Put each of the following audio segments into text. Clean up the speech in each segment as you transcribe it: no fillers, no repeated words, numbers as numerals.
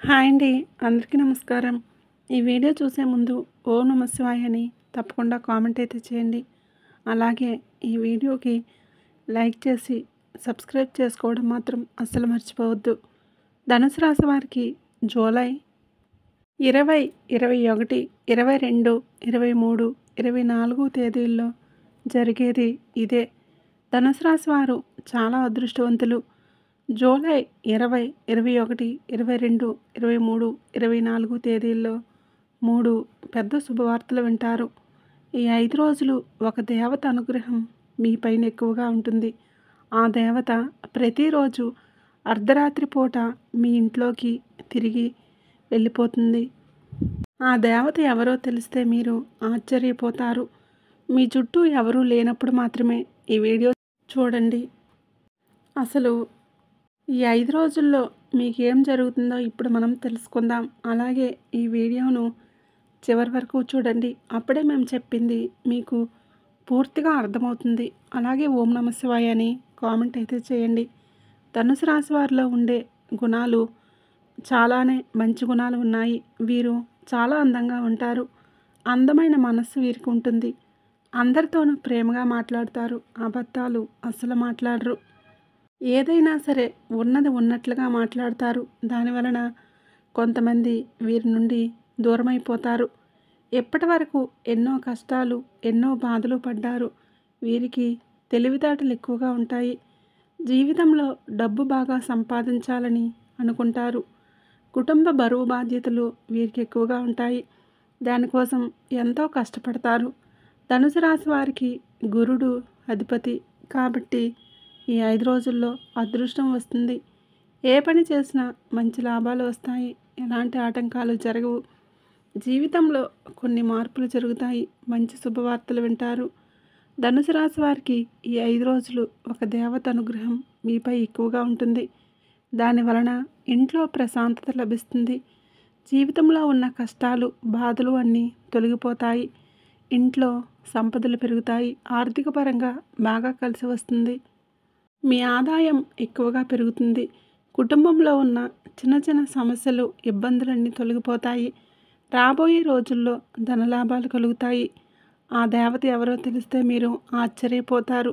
Hi అండి. అందరికీ నమస్కారం. ఈ వీడియో చూసే ముందు ఓం నమః శివాయ అని తప్పకుండా కామెంట్ అయితే చేయండి. అలాగే ఈ వీడియోకి లైక్ చేసి సబ్స్క్రైబ్ చేసుకోవడం మాత్రం అస్సలు మర్చిపోవద్దు. ధనుసు రాశి వారికి జూలై 20, 21, 22, 23, 24 తేదీల్లో జరిగేది ఇదే. ధనుసు రాశి వారు చాలా అదృష్టవంతులు. జూలై 20, 21, 22, 23, 24 తేదీల్లో 3 పెద్ద శుభవార్తలు వింటారు. ఈ 5 రోజులు ఒక దేవత అనుగ్రహం మీ పైన ఎక్కువగా ఉంటుంది. ఆ దేవత ప్రతిరోజు అర్ధరాత్రి పూట మీ ఇంట్లోకి తిరిగి వెళ్ళిపోతుంది. ఆ దేవత ఎవరో తెలిస్తే మీరు ఆశ్చర్యపోతారు. మీ చుట్టూ ఎవరూ లేనప్పుడు మాత్రమే ఈ వీడియో చూడండి. అసలు ఈ 5 రోజుల్లో మీకేం జరుగుతుందో ఇప్పుడు మనం తెలుసుకుందాం. అలాగే ఈ వీడియోను చివరి వరకు చూడండి. అప్పుడే మేము చెప్పింది మీకు పూర్తిగా అర్థమవుతుంది. అలాగే ఓం నమః శివాయ అని కామెంట్ అయితే చేయండి. ధనుసు రాశి వారిలో ఉండే గుణాలు చాలానే మంచి గుణాలు ఉన్నాయి. వీరు చాలా అందంగా ఉంటారు. అందమైన మనస్సు వీరికి ఉంటుంది. అందరితోనూ ప్రేమగా మాట్లాడతారు. అబద్ధాలు అస్సలు మాట్లాడరు. ఏదైనా సరే ఉన్నది ఉన్నట్లుగా మాట్లాడతారు. దానివలన కొంతమంది వీరి నుండి దూరమైపోతారు. ఎప్పటి వరకు ఎన్నో కష్టాలు ఎన్నో బాధలు పడ్డారు. వీరికి తెలివితేటలు ఎక్కువగా ఉంటాయి. జీవితంలో డబ్బు బాగా సంపాదించాలని అనుకుంటారు. కుటుంబ బరువు బాధ్యతలు వీరికి ఎక్కువగా ఉంటాయి. దానికోసం ఎంతో కష్టపడతారు. ధనుసు రాశి వారికి గురుడు అధిపతి కాబట్టి ఈ 5 రోజుల్లో అదృష్టం వస్తుంది. ఏ పని చేసినా మంచి లాభాలు వస్తాయి. ఎలాంటి ఆటంకాలు జరగవు. జీవితంలో కొన్ని మార్పులు జరుగుతాయి. మంచి శుభవార్తలు వింటారు. ధనుసు రాశి వారికి ఈ 5 రోజులు ఒక దేవత అనుగ్రహం మీపై ఎక్కువగా ఉంటుంది. దానివలన ఇంట్లో ప్రశాంతత లభిస్తుంది. జీవితంలో ఉన్న కష్టాలు బాధలు అన్నీ తొలగిపోతాయి. ఇంట్లో సంపదలు పెరుగుతాయి. ఆర్థిక పరంగా బాగా కలిసి వస్తుంది. మీ ఆదాయం ఎక్కువగా పెరుగుతుంది. కుటుంబంలో ఉన్న చిన్న చిన్న సమస్యలు ఇబ్బందులన్నీ తొలగిపోతాయి. రాబోయే రోజుల్లో ధనలాభాలు కలుగుతాయి. ఆ దేవత ఎవరో తెలిస్తే మీరు ఆశ్చర్యపోతారు.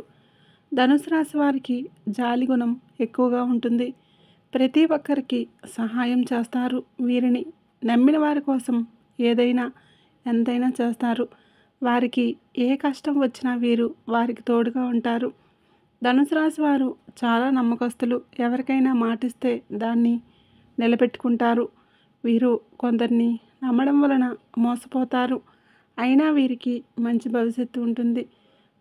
ధనుసు రాశి వారికి జాలి గుణం ఎక్కువగా ఉంటుంది. ప్రతి ఒక్కరికి సహాయం చేస్తారు. వీరిని నమ్మిన వారి కోసం ఏదైనా ఎంతైనా చేస్తారు. వారికి ఏ కష్టం వచ్చినా వీరు వారికి తోడుగా ఉంటారు. ధనుసు రాశి వారు చాలా నమ్మకస్తులు. ఎవరికైనా మాటిస్తే దాన్ని నిలబెట్టుకుంటారు. వీరు కొందరిని నమ్మడం వలన మోసపోతారు. అయినా వీరికి మంచి భవిష్యత్తు ఉంటుంది.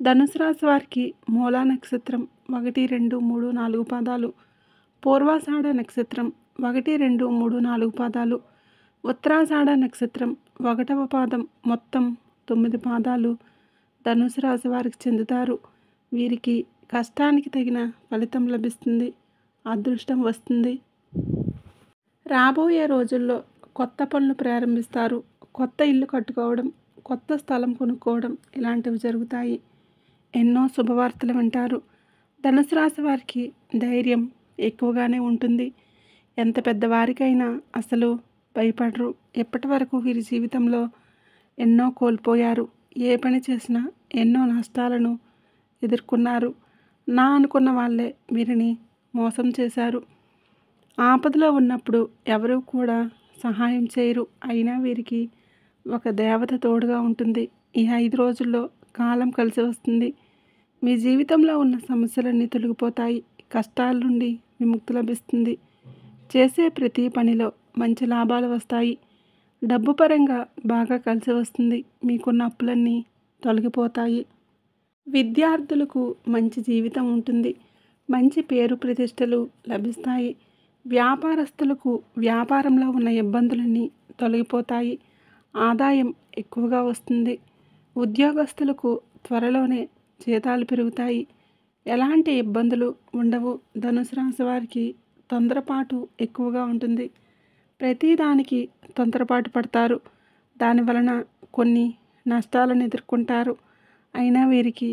ధనుసు రాశి వారికి మూలా నక్షత్రం 1, 2, 3, 4 పాదాలు, పూర్వాషాఢ నక్షత్రం 1, 2, 3, 4 పాదాలు, ఉత్తరాషాఢ నక్షత్రం 1వ పాదం మొత్తం 9 పాదాలు ధనుసు రాశి వారికి చెందుతారు. వీరికి కష్టానికి తగిన ఫలితం లభిస్తుంది. అదృష్టం వస్తుంది. రాబోయే రోజుల్లో కొత్త పనులు ప్రారంభిస్తారు. కొత్త ఇల్లు కట్టుకోవడం, కొత్త స్థలం కొనుక్కోవడం ఇలాంటివి జరుగుతాయి. ఎన్నో శుభవార్తలు వింటారు. ధనుసు రాశి వారికి ధైర్యం ఎక్కువగానే ఉంటుంది. ఎంత పెద్దవారికైనా అసలు భయపడరు. ఎప్పటి వరకు వీరి జీవితంలో ఎన్నో కోల్పోయారు. ఏ పని చేసినా ఎన్నో నష్టాలను ఎదుర్కొన్నారు. నా అనుకున్న వాళ్ళే వీరిని మోసం చేశారు. ఆపదలో ఉన్నప్పుడు ఎవరూ కూడా సహాయం చేయరు. అయినా వీరికి ఒక దేవత తోడుగా ఉంటుంది. ఈ 5 రోజుల్లో కాలం కలిసి వస్తుంది. మీ జీవితంలో ఉన్న సమస్యలన్నీ తొలగిపోతాయి. కష్టాల నుండి విముక్తి లభిస్తుంది. చేసే ప్రతి పనిలో మంచి లాభాలు వస్తాయి. డబ్బు పరంగా బాగా కలిసి వస్తుంది. మీకున్న అప్పులన్నీ తొలగిపోతాయి. విద్యార్థులకు మంచి జీవితం ఉంటుంది. మంచి పేరు ప్రతిష్టలు లభిస్తాయి. వ్యాపారస్తులకు వ్యాపారంలో ఉన్న ఇబ్బందులన్నీ తొలగిపోతాయి. ఆదాయం ఎక్కువగా వస్తుంది. ఉద్యోగస్తులకు త్వరలోనే జీతాలు పెరుగుతాయి. ఎలాంటి ఇబ్బందులు ఉండవు. ధనుసు రాశి వారికి తొందరపాటు ఎక్కువగా ఉంటుంది. ప్రతిదానికి తొందరపాటు పడతారు. దానివలన కొన్ని నష్టాలను ఎదుర్కొంటారు. అయినా వీరికి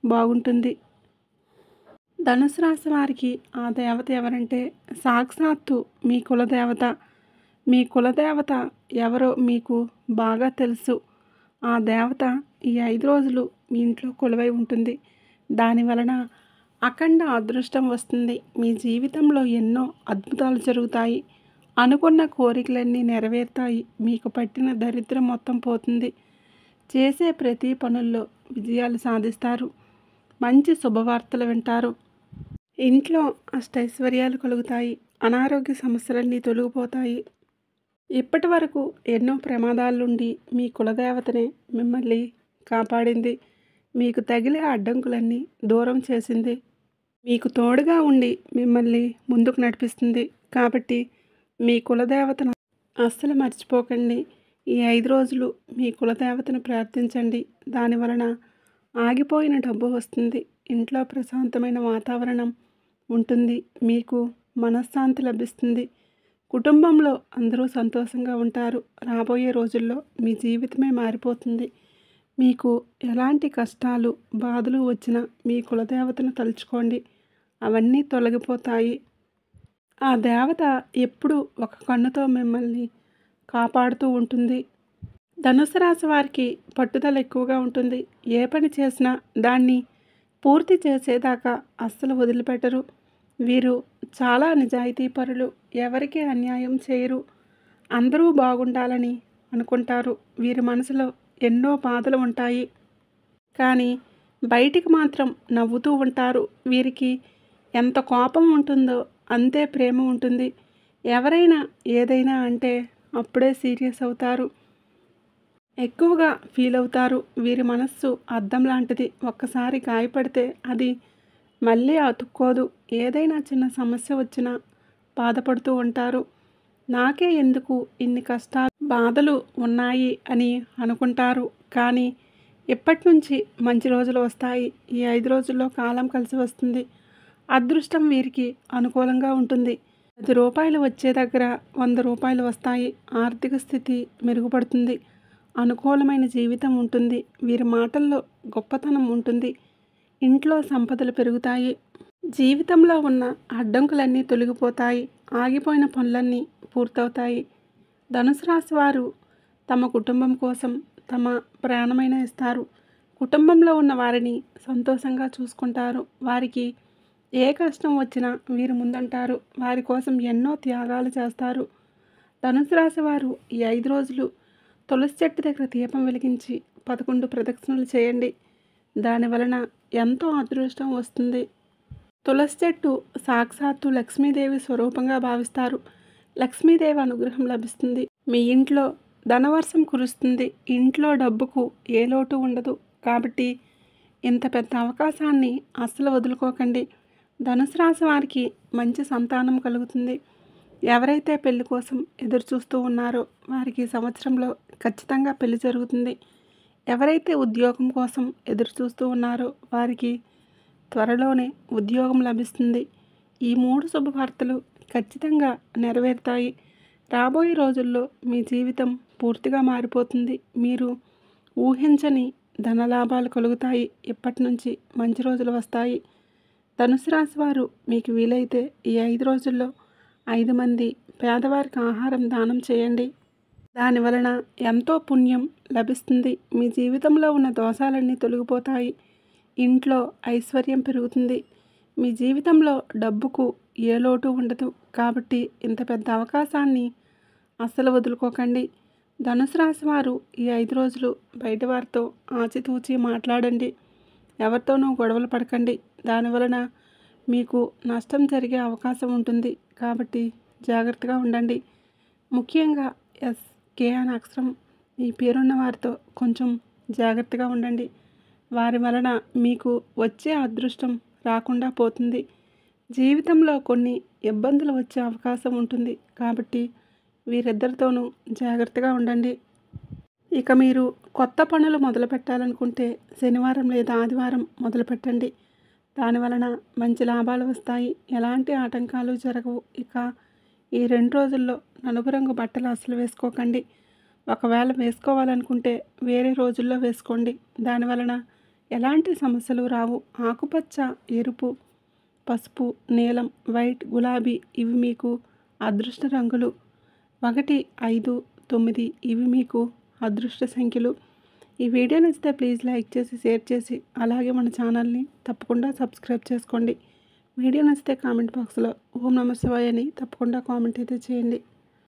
బాగుంటుంది. ధనుసు రాశి వారికి ఆ దేవత ఎవరంటే సాక్షాత్తు మీ కులదేవత మీ కులదేవత ఎవరో మీకు బాగా తెలుసు. ఆ దేవత ఈ 5 రోజులు మీ ఇంట్లో కొలువై ఉంటుంది. దానివలన అఖండ అదృష్టం వస్తుంది. మీ జీవితంలో ఎన్నో అద్భుతాలు జరుగుతాయి. అనుకున్న కోరికలన్నీ నెరవేరుతాయి. మీకు పట్టిన దరిద్రం మొత్తం పోతుంది. చేసే ప్రతి పనుల్లో విజయాలు సాధిస్తారు. మంచి శుభవార్తలు వింటారు. ఇంట్లో అష్టైశ్వర్యాలు కలుగుతాయి. అనారోగ్య సమస్యలన్నీ తొలగిపోతాయి. ఇప్పటి వరకు ఎన్నో ప్రమాదాల నుండి మీ కులదేవతనే మిమ్మల్ని కాపాడింది. మీకు తగిలే అడ్డంకులన్నీ దూరం చేసింది. మీకు తోడుగా ఉండి మిమ్మల్ని ముందుకు నడిపిస్తుంది. కాబట్టి మీ కులదేవతను అస్సలు మర్చిపోకండి. ఈ 5 రోజులు మీ కులదేవతను ప్రార్థించండి. దానివలన ఆగిపోయిన డబ్బు వస్తుంది. ఇంట్లో ప్రశాంతమైన వాతావరణం ఉంటుంది. మీకు మనశ్శాంతి లభిస్తుంది. కుటుంబంలో అందరూ సంతోషంగా ఉంటారు. రాబోయే రోజుల్లో మీ జీవితమే మారిపోతుంది. మీకు ఎలాంటి కష్టాలు బాధలు వచ్చినా మీ కులదేవతను తలుచుకోండి. అవన్నీ తొలగిపోతాయి. ఆ దేవత ఎప్పుడూ ఒక కన్నుతో మిమ్మల్ని కాపాడుతూ ఉంటుంది. ధనుసు రాశి వారికి పట్టుదల ఎక్కువగా ఉంటుంది. ఏ పని చేసినా దాన్ని పూర్తి చేసేదాకా అస్సలు వదిలిపెట్టరు. వీరు చాలా నిజాయితీపరులు. ఎవరికీ అన్యాయం చేయరు. అందరూ బాగుండాలని అనుకుంటారు. వీరి మనసులో ఎన్నో బాధలు ఉంటాయి. కానీ బయటికి మాత్రం నవ్వుతూ ఉంటారు. వీరికి ఎంత కోపం ఉంటుందో అంతే ప్రేమ ఉంటుంది. ఎవరైనా ఏదైనా అంటే అప్పుడే సీరియస్ అవుతారు. ఎక్కువగా ఫీల్ అవుతారు. వీరి మనస్సు అద్దం లాంటిది. ఒక్కసారి గాయపడితే అది మళ్ళీ అతుక్కోదు. ఏదైనా చిన్న సమస్య వచ్చినా బాధపడుతూ ఉంటారు. నాకే ఎందుకు ఇన్ని కష్టాలు బాధలు ఉన్నాయి అని అనుకుంటారు. కానీ ఇప్పటి నుంచి మంచి రోజులు వస్తాయి. ఈ 5 రోజుల్లో కాలం కలిసి వస్తుంది. అదృష్టం వీరికి అనుకూలంగా ఉంటుంది. 10 రూపాయలు వచ్చే దగ్గర 100 రూపాయలు వస్తాయి. ఆర్థిక స్థితి మెరుగుపడుతుంది. అనుకూలమైన జీవితం ఉంటుంది. వీరి మాటల్లో గొప్పతనం ఉంటుంది. ఇంట్లో సంపదలు పెరుగుతాయి. జీవితంలో ఉన్న అడ్డంకులన్నీ తొలగిపోతాయి. ఆగిపోయిన పనులన్నీ పూర్తవుతాయి. ధనుసు రాశి వారు తమ కుటుంబం కోసం తమ ప్రాణమైన ఇస్తారు. కుటుంబంలో ఉన్న వారిని సంతోషంగా చూసుకుంటారు. వారికి ఏ కష్టం వచ్చినా వీరు ముందుంటారు. వారి కోసం ఎన్నో త్యాగాలు చేస్తారు. ధనుసు రాశి వారు ఈ 5 రోజులు తులసి చెట్టు దగ్గర దీపం వెలిగించి 11 ప్రదక్షిణలు చేయండి. దానివలన ఎంతో అదృష్టం వస్తుంది. తులసి చెట్టు సాక్షాత్తు లక్ష్మీదేవి స్వరూపంగా భావిస్తారు. లక్ష్మీదేవి అనుగ్రహం లభిస్తుంది. మీ ఇంట్లో ధనవర్షం కురుస్తుంది. ఇంట్లో డబ్బుకు ఏ లోటు ఉండదు. కాబట్టి ఇంత పెద్ద అవకాశాన్ని అస్సలు వదులుకోకండి. ధనుసు రాశి వారికి మంచి సంతానం కలుగుతుంది. ఎవరైతే పెళ్లి కోసం ఎదురు చూస్తూ ఉన్నారో వారికి సంవత్సరంలో ఖచ్చితంగా పెళ్లి జరుగుతుంది. ఎవరైతే ఉద్యోగం కోసం ఎదురు చూస్తూ ఉన్నారో వారికి త్వరలోనే ఉద్యోగం లభిస్తుంది. ఈ 3 శుభవార్తలు ఖచ్చితంగా నెరవేరుతాయి. రాబోయే రోజుల్లో మీ జీవితం పూర్తిగా మారిపోతుంది. మీరు ఊహించని ధనలాభాలు కలుగుతాయి. ఇప్పటి నుంచి మంచి రోజులు వస్తాయి. ధనుసు రాశి వారు మీకు వీలైతే ఈ 5 రోజుల్లో 5 మంది పేదవారికి ఆహారం దానం చేయండి. దానివలన ఎంతో పుణ్యం లభిస్తుంది. మీ జీవితంలో ఉన్న దోషాలన్నీ తొలగిపోతాయి. ఇంట్లో ఐశ్వర్యం పెరుగుతుంది. మీ జీవితంలో డబ్బుకు ఏ లోటు ఉండదు. కాబట్టి ఇంత పెద్ద అవకాశాన్ని అస్సలు వదులుకోకండి. ధనుసు రాశి వారు ఈ 5 రోజులు బయట వారితో ఆచితూచి మాట్లాడండి. ఎవరితోనూ గొడవలు పడకండి. దానివలన మీకు నష్టం జరిగే అవకాశం ఉంటుంది. కాబట్టి జాగ్రత్తగా ఉండండి. ముఖ్యంగా SK అనే అక్షరం మీ పేరున్న వారితో కొంచెం జాగ్రత్తగా ఉండండి. వారి వలన మీకు వచ్చే అదృష్టం రాకుండా పోతుంది. జీవితంలో కొన్ని ఇబ్బందులు వచ్చే అవకాశం ఉంటుంది. కాబట్టి వీరిద్దరితోనూ జాగ్రత్తగా ఉండండి. ఇక మీరు కొత్త పనులు మొదలు పెట్టాలనుకుంటే శనివారం లేదా ఆదివారం మొదలుపెట్టండి. దానివలన మంచి లాభాలు వస్తాయి. ఎలాంటి ఆటంకాలు జరగవు. ఇక ఈ 2 రోజుల్లో నలుపు రంగు బట్టలు అస్సలు వేసుకోకండి. ఒకవేళ వేసుకోవాలనుకుంటే వేరే రోజుల్లో వేసుకోండి. దానివలన ఎలాంటి సమస్యలు రావు. ఆకుపచ్చ, ఎరుపు, పసుపు, నీలం, వైట్, గులాబీ ఇవి మీకు అదృష్ట రంగులు. 1, 5, 9 ఇవి మీకు అదృష్ట సంఖ్యలు. ఈ వీడియో నచ్చితే ప్లీజ్ లైక్ చేసి షేర్ చేసి అలాగే మన ఛానల్ని తప్పకుండా సబ్స్క్రైబ్ చేసుకోండి. వీడియో నచ్చితే కామెంట్ బాక్స్లో ఓం నమః శివాయ అని తప్పకుండా కామెంట్ అయితే చేయండి.